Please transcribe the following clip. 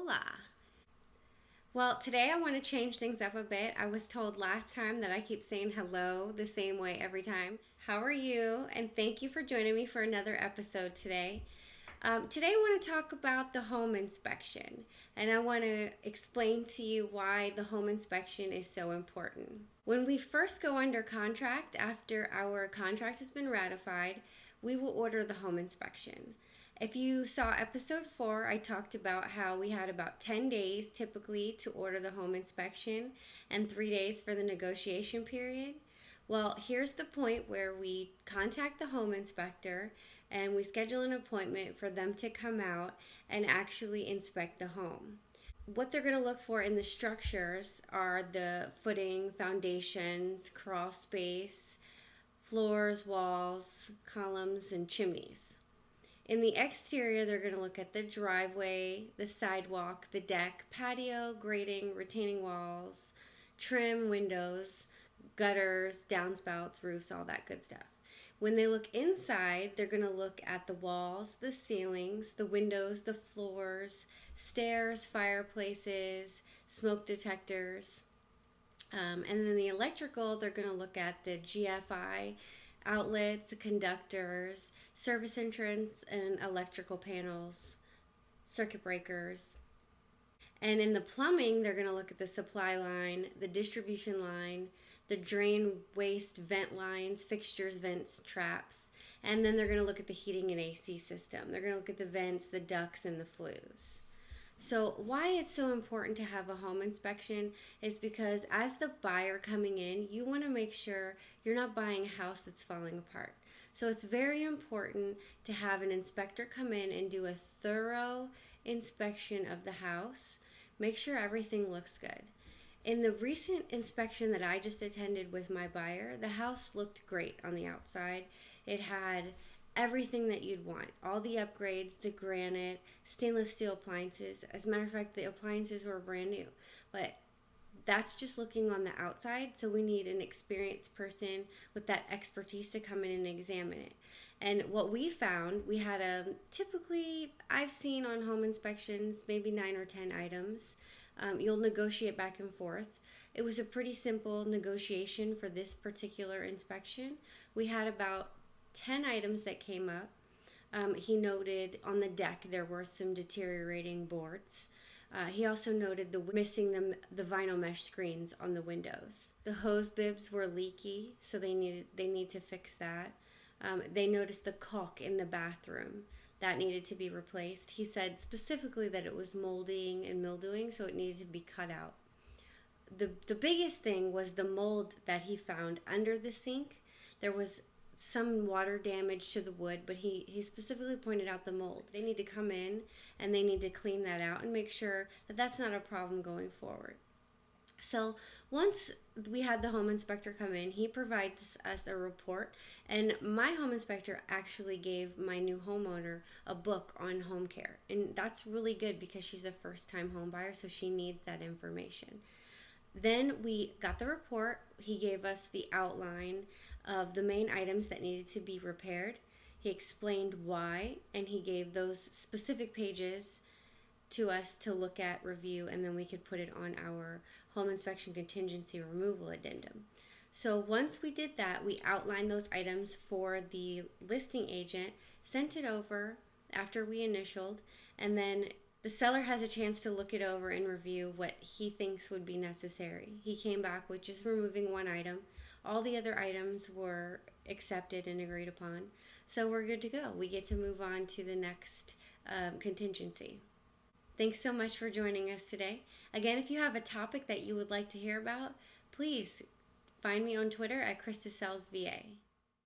Hola. Well, today I want to change things up a bit. I was told last time that I keep saying hello the same way every time. How are you? And thank you for joining me for another episode today. Today I want to talk about the home inspection, and I want to explain to you why the home inspection is so important. When we first go under contract, after our contract has been ratified, we will order the home inspection. If you saw episode 4, I talked about how we had about 10 days typically to order the home inspection and 3 days for the negotiation period. Well, here's the point where we contact the home inspector and we schedule an appointment for them to come out and actually inspect the home. What they're going to look for in the structures are the footing, foundations, crawl space, floors, walls, columns, and chimneys. In the exterior, they're going to look at the driveway, the sidewalk, the deck, patio, grating, retaining walls, trim, windows, gutters, downspouts, roofs, all that good stuff. When they look inside, they're going to look at the walls, the ceilings, the windows, the floors, stairs, fireplaces, smoke detectors. And then the electrical, they're going to look at the GFI outlets, conductors, service entrance, and electrical panels, circuit breakers. And in the plumbing, they're going to look at the supply line, the distribution line, the drain, waste, vent lines, fixtures, vents, traps. And then they're going to look at the heating and AC system. They're going to look at the vents, the ducts, and the flues. So why it's so important to have a home inspection is because as the buyer coming in, you want to make sure you're not buying a house that's falling apart. So it's very important to have an inspector come in and do a thorough inspection of the house. Make sure everything looks good. In the recent inspection that I just attended with my buyer, the house looked great on the outside. It had everything that you'd want. All the upgrades, the granite, stainless steel appliances. As a matter of fact, the appliances were brand new. But that's just looking on the outside, so we need an experienced person with that expertise to come in and examine it. And what we found, we had typically, I've seen on home inspections, maybe 9 or 10 items. You'll negotiate back and forth. It was a pretty simple negotiation for this particular inspection. We had about 10 items that came up. He noted on the deck there were some deteriorating boards. He also noted missing the vinyl mesh screens on the windows. The hose bibs were leaky, so they need to fix that. They noticed the caulk in the bathroom. That needed to be replaced. He said specifically that it was molding and mildewing, so it needed to be cut out. The biggest thing was the mold that he found under the sink. There was some water damage to the wood, but he specifically pointed out the mold. They need to come in and they need to clean that out and make sure that that's not a problem going forward. So once we had the home inspector come in, he provides us a report, and my home inspector actually gave my new homeowner a book on home care, and that's really good because she's a first-time home buyer, so she needs that information. Then we got the report. He gave us the outline of the main items that needed to be repaired. He explained why, and he gave those specific pages to us to look at, review, and then we could put it on our home inspection contingency removal addendum. So once we did that, we outlined those items for the listing agent, sent it over after we initialed, and then the seller has a chance to look it over and review what he thinks would be necessary. He came back with just removing one item. All the other items were accepted and agreed upon. So we're good to go. We get to move on to the next contingency. Thanks so much for joining us today. Again, if you have a topic that you would like to hear about, please find me on Twitter at KristaSellsVA.